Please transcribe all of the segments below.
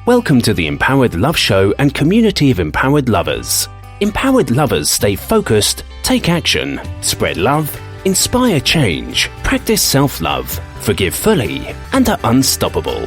Welcome to the Empowered Love Show and community of empowered lovers. Empowered lovers stay focused, take action, spread love, inspire change, practice self-love, forgive fully, and are unstoppable.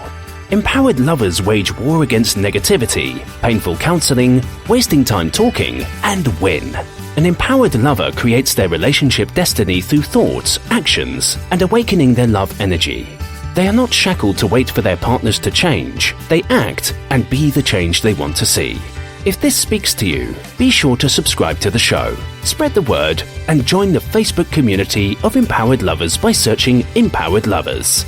Empowered lovers wage war against negativity, painful counseling, wasting time talking, and win. An empowered lover creates their relationship destiny through thoughts, actions, and awakening their love energy. They are not shackled to wait for their partners to change. They act and be the change they want to see. If this speaks to you, be sure to subscribe to the show, spread the word, and join the Facebook community of empowered lovers by searching Empowered Lovers.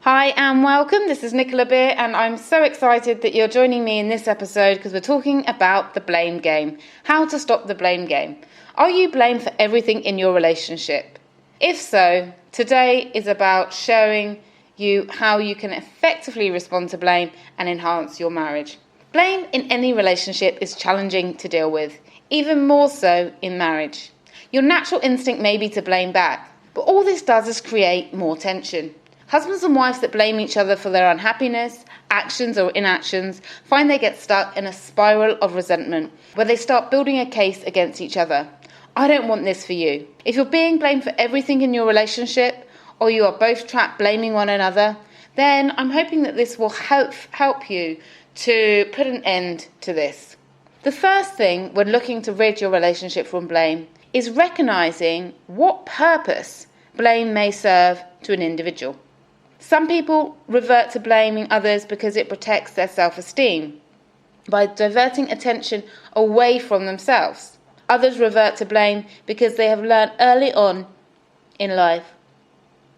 Hi and welcome, this is Nicola Beer and I'm so excited that you're joining me in this episode because we're talking about the blame game. How to stop the blame game. Are you blamed for everything in your relationship? If so, today is about showing you how you can effectively respond to blame and enhance your marriage. Blame in any relationship is challenging to deal with, even more so in marriage. Your natural instinct may be to blame back, but all this does is create more tension. Husbands and wives that blame each other for their unhappiness, actions or inactions, find they get stuck in a spiral of resentment where they start building a case against each other. I don't want this for you. If you're being blamed for everything in your relationship, or you are both trapped blaming one another, then I'm hoping that this will help you to put an end to this. The first thing when looking to rid your relationship from blame is recognizing what purpose blame may serve to an individual. Some people revert to blaming others because it protects their self-esteem by diverting attention away from themselves. Others revert to blame because they have learned early on in life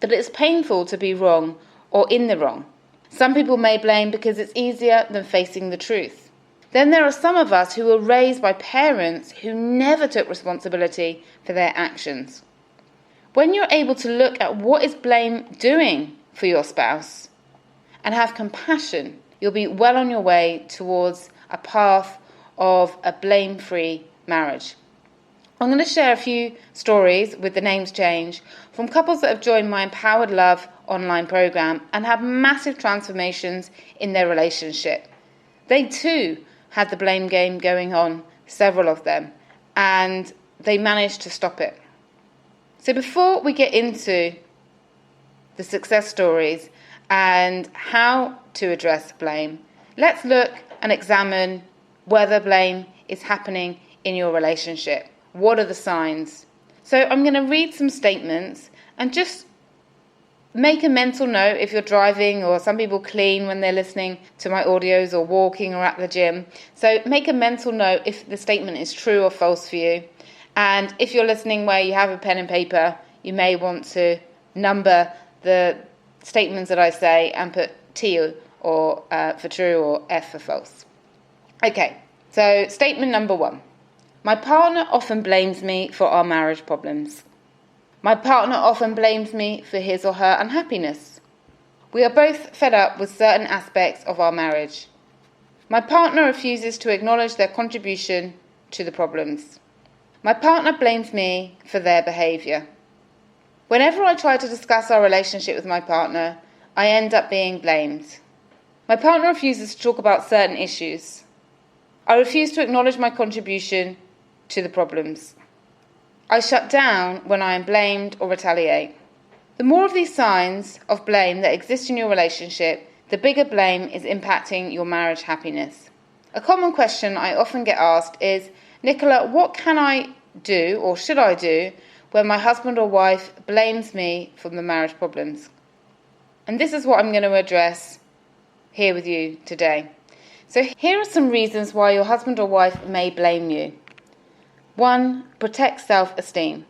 that it's painful to be wrong or in the wrong. Some people may blame because it's easier than facing the truth. Then there are some of us who were raised by parents who never took responsibility for their actions. When you're able to look at what is blame doing for your spouse and have compassion, you'll be well on your way towards a path of a blame-free marriage. I'm going to share a few stories with the names changed from couples that have joined my Empowered Love online program and had massive transformations in their relationship. They too had the blame game going on, several of them, and they managed to stop it. So before we get into the success stories and how to address blame, let's look and examine whether blame is happening in your relationship. What are the signs? So I'm going to read some statements and just make a mental note if you're driving, or some people clean when they're listening to my audios or walking or at the gym. So make a mental note if the statement is true or false for you. And if you're listening where you have a pen and paper, you may want to number the statements that I say and put T or for true or F for false. Okay, so statement number 1. My partner often blames me for our marriage problems. My partner often blames me for his or her unhappiness. We are both fed up with certain aspects of our marriage. My partner refuses to acknowledge their contribution to the problems. My partner blames me for their behaviour. Whenever I try to discuss our relationship with my partner, I end up being blamed. My partner refuses to talk about certain issues. I refuse to acknowledge my contribution to the problems. I shut down when I am blamed or retaliate. The more of these signs of blame that exist in your relationship, the bigger blame is impacting your marriage happiness. A common question I often get asked is, Nicola, what can I do or should I do when my husband or wife blames me for the marriage problems? And this is what I'm going to address here with you today. So here are some reasons why your husband or wife may blame you. 1. Protect self-esteem.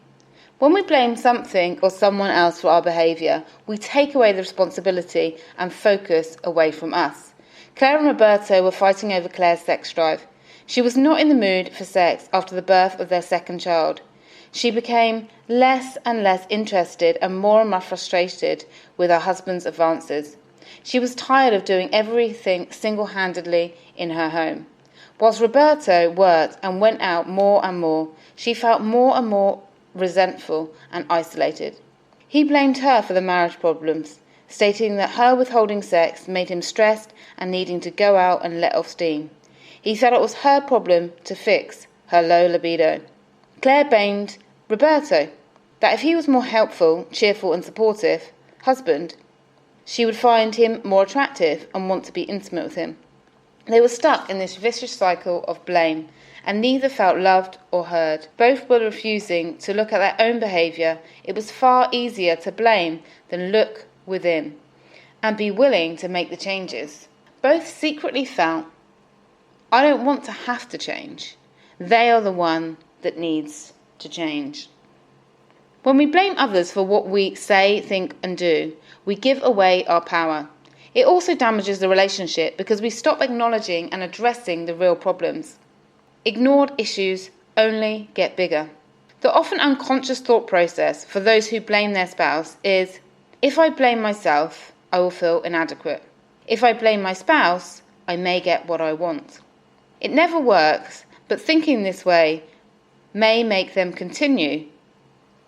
When we blame something or someone else for our behaviour, we take away the responsibility and focus away from us. Claire and Roberto were fighting over Claire's sex drive. She was not in the mood for sex after the birth of their second child. She became less and less interested and more frustrated with her husband's advances. She was tired of doing everything single-handedly in her home. Whilst Roberto worked and went out more and more, she felt more and more resentful and isolated. He blamed her for the marriage problems, stating that her withholding sex made him stressed and needing to go out and let off steam. He felt it was her problem to fix her low libido. Claire blamed Roberto, that if he was more helpful, cheerful and supportive husband, she would find him more attractive and want to be intimate with him. They were stuck in this vicious cycle of blame, and neither felt loved or heard. Both were refusing to look at their own behaviour. It was far easier to blame than look within and be willing to make the changes. Both secretly felt, I don't want to have to change. They are the one that needs to change. When we blame others for what we say, think and do, we give away our power. It also damages the relationship because we stop acknowledging and addressing the real problems. Ignored issues only get bigger. The often unconscious thought process for those who blame their spouse is, if I blame myself, I will feel inadequate. If I blame my spouse, I may get what I want. It never works, but thinking this way may make them continue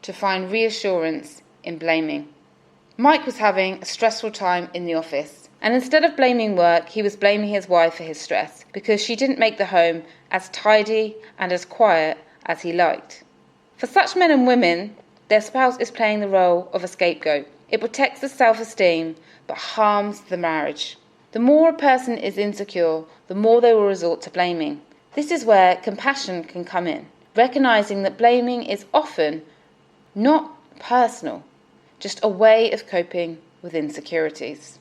to find reassurance in blaming. Mike was having a stressful time in the office, and instead of blaming work, he was blaming his wife for his stress because she didn't make the home as tidy and as quiet as he liked. For such men and women, their spouse is playing the role of a scapegoat. It protects the self-esteem but harms the marriage. The more a person is insecure, the more they will resort to blaming. This is where compassion can come in, recognizing that blaming is often not personal, just a way of coping with insecurities.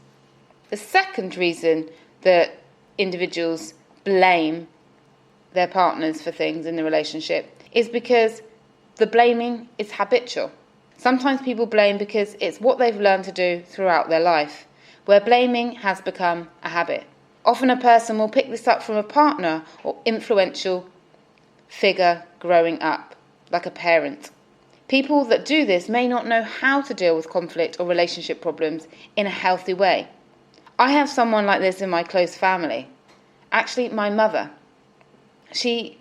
The second reason that individuals blame their partners for things in the relationship is because the blaming is habitual. Sometimes people blame because it's what they've learned to do throughout their life, where blaming has become a habit. Often a person will pick this up from a partner or influential figure growing up, like a parent. People that do this may not know how to deal with conflict or relationship problems in a healthy way. I have someone like this in my close family. Actually, my mother. She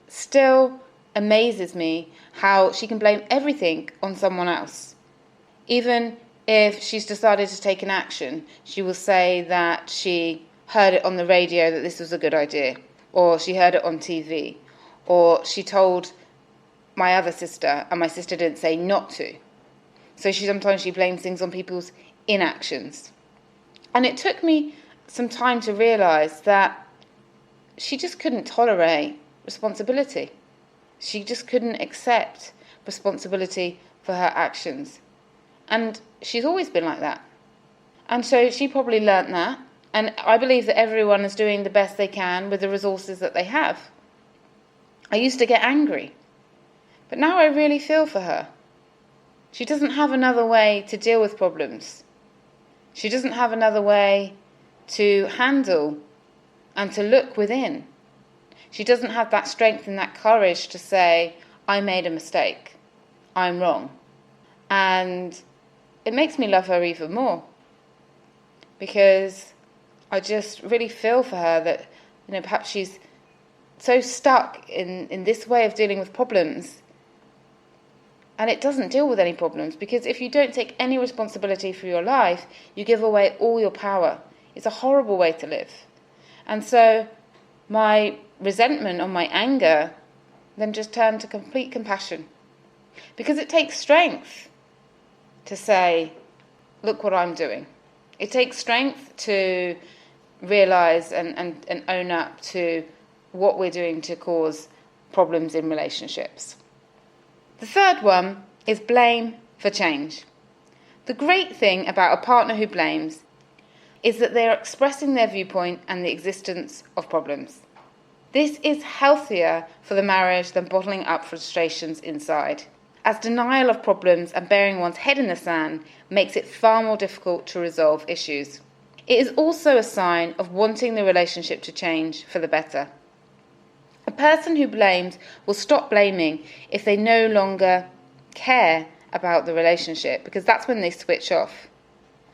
still amazes me how she can blame everything on someone else. Even if she's decided to take an action, she will say that she heard it on the radio that this was a good idea, or she heard it on TV, or she told my other sister, and my sister didn't say not to. So sometimes she blames things on people's inactions. And it took me some time to realise that she just couldn't tolerate responsibility. She just couldn't accept responsibility for her actions. And she's always been like that. And so she probably learnt that. And I believe that everyone is doing the best they can with the resources that they have. I used to get angry. But now I really feel for her. She doesn't have another way to deal with problems. She doesn't have another way to handle and to look within. She doesn't have that strength and that courage to say, I made a mistake. I'm wrong. And it makes me love her even more. Because I just really feel for her that, perhaps she's so stuck in this way of dealing with problems. And it doesn't deal with any problems, because if you don't take any responsibility for your life, you give away all your power. It's a horrible way to live. And so my resentment or my anger then just turned to complete compassion. Because it takes strength to say, look what I'm doing. It takes strength to realise and own up to what we're doing to cause problems in relationships. The third one is blame for change. The great thing about a partner who blames is that they are expressing their viewpoint and the existence of problems. This is healthier for the marriage than bottling up frustrations inside, as denial of problems and burying one's head in the sand makes it far more difficult to resolve issues. It is also a sign of wanting the relationship to change for the better. A person who blames will stop blaming if they no longer care about the relationship, because that's when they switch off.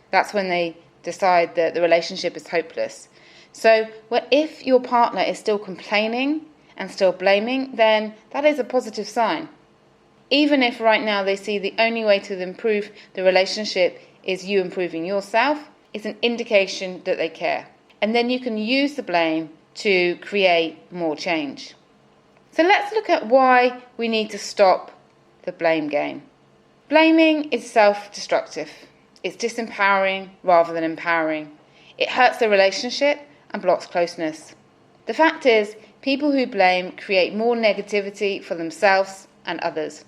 That's when they decide that the relationship is hopeless. So if your partner is still complaining and still blaming, then that is a positive sign. Even if right now they see the only way to improve the relationship is you improving yourself, it's an indication that they care. And then you can use the blame to create more change. So let's look at why we need to stop the blame game. Blaming is self-destructive. It's disempowering rather than empowering. It hurts the relationship and blocks closeness. The fact is, people who blame create more negativity for themselves and others.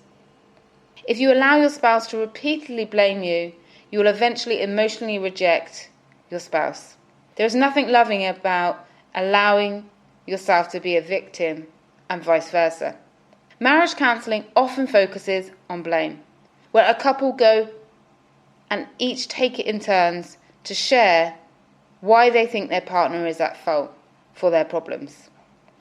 If you allow your spouse to repeatedly blame you, you will eventually emotionally reject your spouse. There is nothing loving about allowing yourself to be a victim and vice versa. Marriage counselling often focuses on blame, where a couple go and each take it in turns to share why they think their partner is at fault for their problems.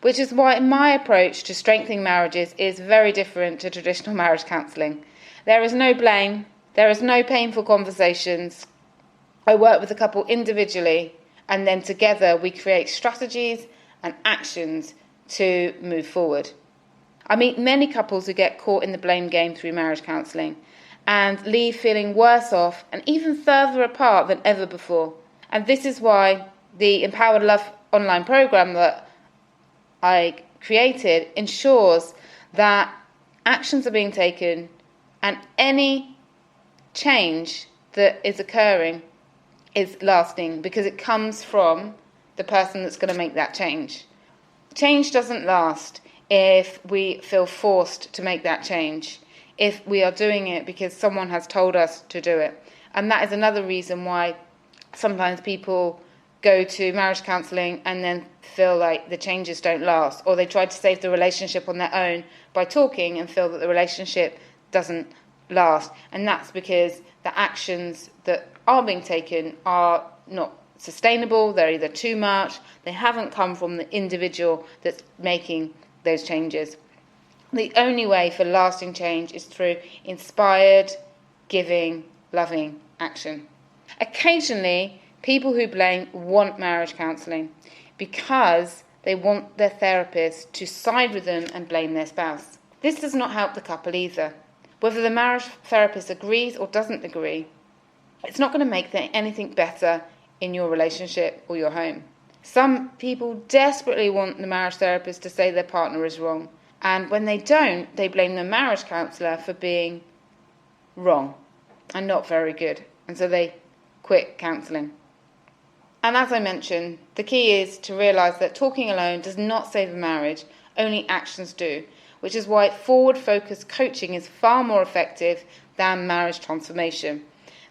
Which is why my approach to strengthening marriages is very different to traditional marriage counselling. There is no blame, there is no painful conversations. I work with the couple individually, and then together we create strategies and actions to move forward. I meet many couples who get caught in the blame game through marriage counselling and leave feeling worse off and even further apart than ever before. And this is why the Empowered Love online program that I created ensures that actions are being taken and any change that is occurring is lasting, because it comes from the person that's going to make that change. Change doesn't last if we feel forced to make that change, if we are doing it because someone has told us to do it. And that is another reason why sometimes people go to marriage counselling and then feel like the changes don't last, or they try to save the relationship on their own by talking and feel that the relationship doesn't last. And that's because the actions that are being taken are not sustainable, they're either too much, they haven't come from the individual that's making those changes. The only way for lasting change is through inspired, giving, loving action. Occasionally, people who blame want marriage counselling because they want their therapist to side with them and blame their spouse. This does not help the couple either. Whether the marriage therapist agrees or doesn't agree, it's not going to make anything better in your relationship or your home. Some people desperately want the marriage therapist to say their partner is wrong, and when they don't, they blame the marriage counsellor for being wrong and not very good, and so they quit counselling. And as I mentioned, the key is to realise that talking alone does not save a marriage, only actions do, which is why forward-focused coaching is far more effective than marriage transformation.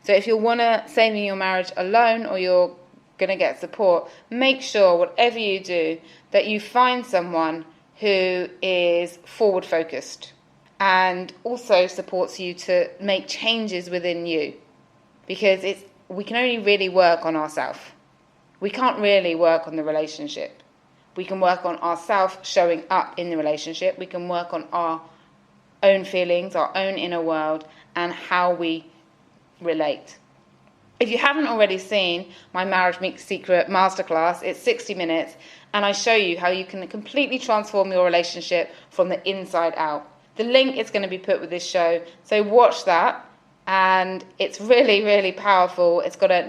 So if you want to save your marriage alone, or you're going to get support, make sure whatever you do that you find someone who is forward-focused and also supports you to make changes within you, because we can only really work on ourselves. We can't really work on the relationship. We can work on ourselves showing up in the relationship. We can work on our own feelings, our own inner world, and how we relate. If you haven't already seen my Marriage Secret Masterclass, it's 60 minutes, and I show you how you can completely transform your relationship from the inside out. The link is going to be put with this show, so watch that, and it's really, really powerful. It's got a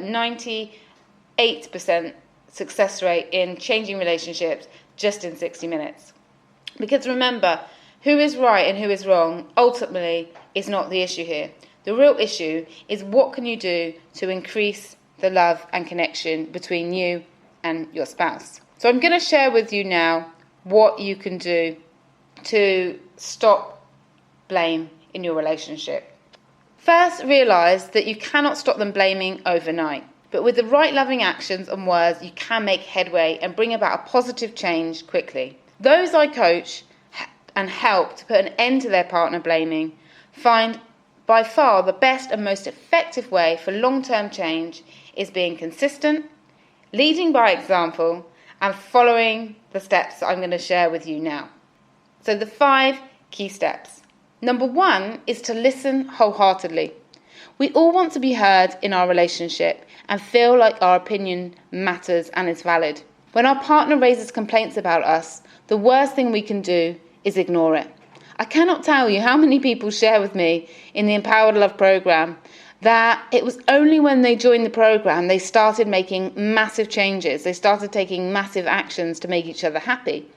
98% success rate in changing relationships just in 60 minutes. Because remember, who is right and who is wrong ultimately is not the issue here. The real issue is what can you do to increase the love and connection between you and your spouse. So I'm going to share with you now what you can do to stop blame in your relationship. First, realise that you cannot stop them blaming overnight. But with the right loving actions and words, you can make headway and bring about a positive change quickly. Those I coach and help to put an end to their partner blaming find by far the best and most effective way for long-term change is being consistent, leading by example, and following the steps that I'm going to share with you now. So the 5 key steps. Number 1 is to listen wholeheartedly. We all want to be heard in our relationship and feel like our opinion matters and is valid. When our partner raises complaints about us, the worst thing we can do is ignore it. I cannot tell you how many people share with me in the Empowered Love program that it was only when they joined the program they started making massive changes. They started taking massive actions to make each other happy.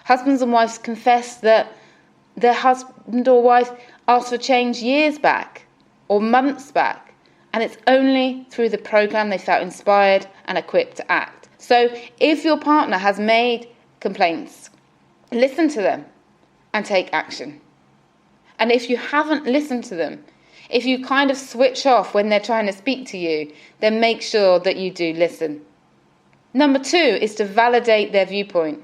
Husbands and wives confess that their husband or wife asked for change years back or months back, and it's only through the program they felt inspired and equipped to act. So if your partner has made complaints, listen to them and take action. And if you haven't listened to them, if you kind of switch off when they're trying to speak to you, then make sure that you do listen. Number 2 is to validate their viewpoint.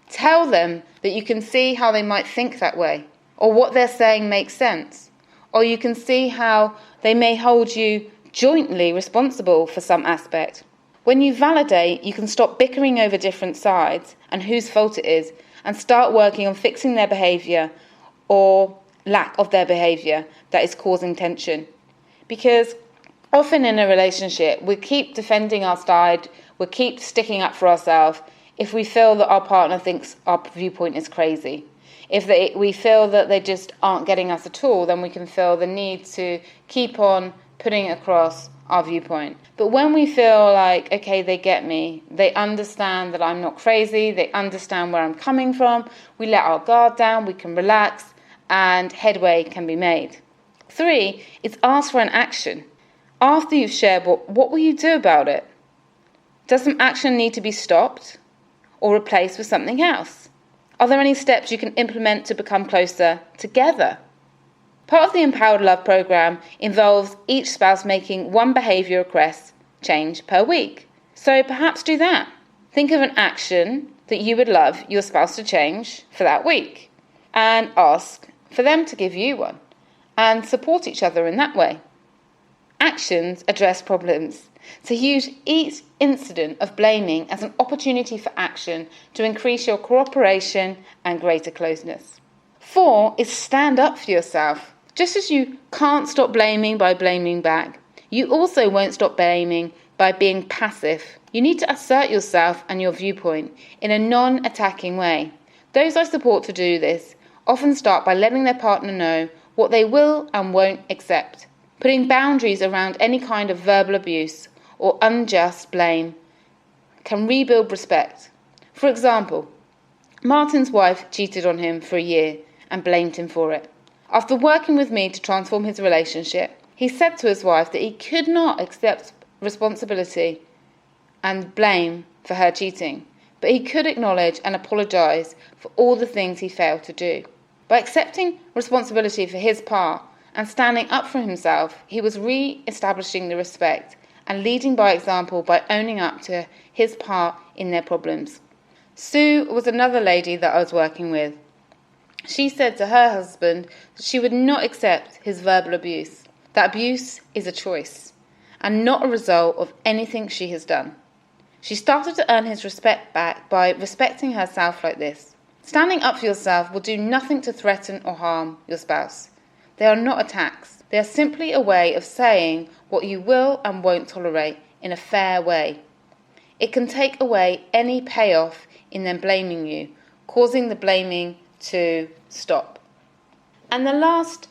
Tell them that you can see how they might think that way, or what they're saying makes sense, or you can see how they may hold you jointly responsible for some aspect. When you validate, you can stop bickering over different sides and whose fault it is, and start working on fixing their behaviour or lack of their behaviour that is causing tension. Because often in a relationship, we keep defending our side, we keep sticking up for ourselves if we feel that our partner thinks our viewpoint is crazy. If we feel that they just aren't getting us at all, then we can feel the need to keep on putting across our viewpoint. But when we feel like, okay, they get me, they understand that I'm not crazy, they understand where I'm coming from, we let our guard down, we can relax, and headway can be made. 3 is ask for an action. After you've shared, what will you do about it? Does some action need to be stopped or replaced with something else? Are there any steps you can implement to become closer together? Part of the Empowered Love program involves each spouse making one behaviour request change per week. So perhaps do that. Think of an action that you would love your spouse to change for that week and ask for them to give you one and support each other in that way. Actions address problems. So use each incident of blaming as an opportunity for action to increase your cooperation and greater closeness. 4 is stand up for yourself. Just as you can't stop blaming by blaming back, you also won't stop blaming by being passive. You need to assert yourself and your viewpoint in a non-attacking way. Those I support to do this often start by letting their partner know what they will and won't accept. Putting boundaries around any kind of verbal abuse or unjust blame can rebuild respect. For example, Martin's wife cheated on him for a year and blamed him for it. After working with me to transform his relationship, he said to his wife that he could not accept responsibility and blame for her cheating, but he could acknowledge and apologise for all the things he failed to do. By accepting responsibility for his part and standing up for himself, he was re-establishing the respect and leading by example by owning up to his part in their problems. Sue was another lady that I was working with. She said to her husband that she would not accept his verbal abuse. That abuse is a choice and not a result of anything she has done. She started to earn his respect back by respecting herself like this. Standing up for yourself will do nothing to threaten or harm your spouse. They are not attacks. They are simply a way of saying what you will and won't tolerate in a fair way. It can take away any payoff in them blaming you, causing the blaming to stop. And the last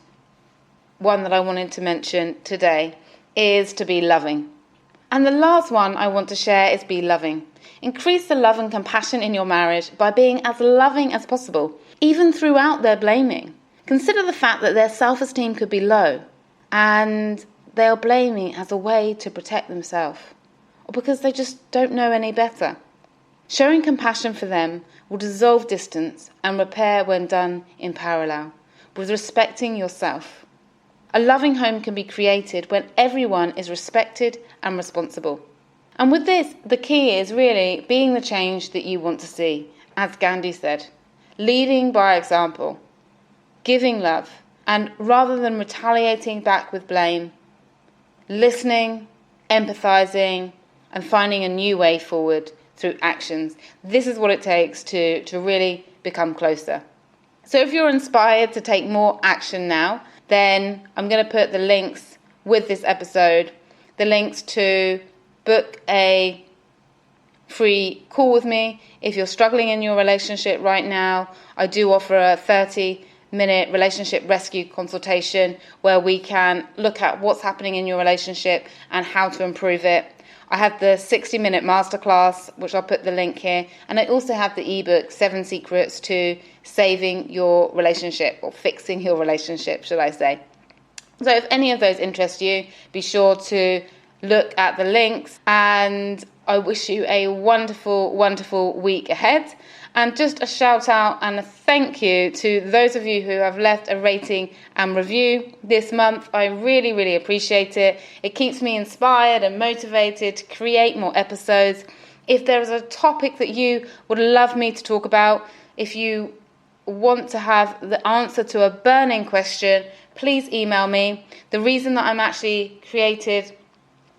one that I wanted to mention today is to be loving. And the last one I want to share is be loving. Increase the love and compassion in your marriage by being as loving as possible, even throughout their blaming. Consider the fact that their self-esteem could be low and they are blaming as a way to protect themselves or because they just don't know any better. Showing compassion for them will dissolve distance and repair when done in parallel, with respecting yourself. A loving home can be created when everyone is respected and responsible. And with this, the key is really being the change that you want to see, as Gandhi said, leading by example, giving love, and rather than retaliating back with blame, listening, empathizing, and finding a new way forward through actions. This is what it takes to really become closer. So if you're inspired to take more action now, then I'm going to put the links with this episode, the links to book a free call with me. If you're struggling in your relationship right now, I do offer a 30 30-minute relationship rescue consultation where we can look at what's happening in your relationship and how to improve it. I have the 60-minute masterclass, which I'll put the link here. And I also have the ebook, 7 Secrets to Saving Your Relationship, or Fixing Your Relationship, should I say. So if any of those interest you, be sure to look at the links, and I wish you a wonderful, wonderful week ahead. And just a shout out and a thank you to those of you who have left a rating and review this month. I really, really appreciate it. It keeps me inspired and motivated to create more episodes. If there is a topic that you would love me to talk about, if you want to have the answer to a burning question, please email me. The reason that I'm actually created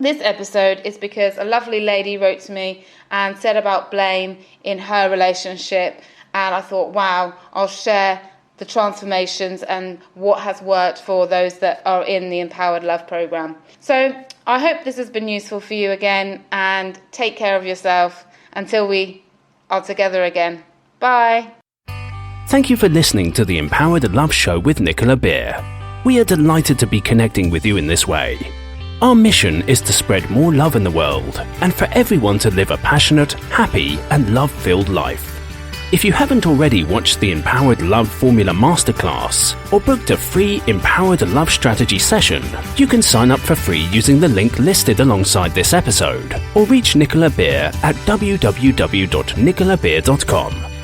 this episode is because a lovely lady wrote to me and said about blame in her relationship, and I thought, wow, I'll share the transformations and what has worked for those that are in the Empowered Love program. So I hope this has been useful for you again, and take care of yourself until we are together again. Bye. Thank you for listening to the Empowered Love Show with Nicola Beer. We are delighted to be connecting with you in this way. Our mission is to spread more love in the world and for everyone to live a passionate, happy and love-filled life. If you haven't already watched the Empowered Love Formula Masterclass or booked a free Empowered Love Strategy session, you can sign up for free using the link listed alongside this episode, or reach Nicola Beer at www.nicolabeer.com.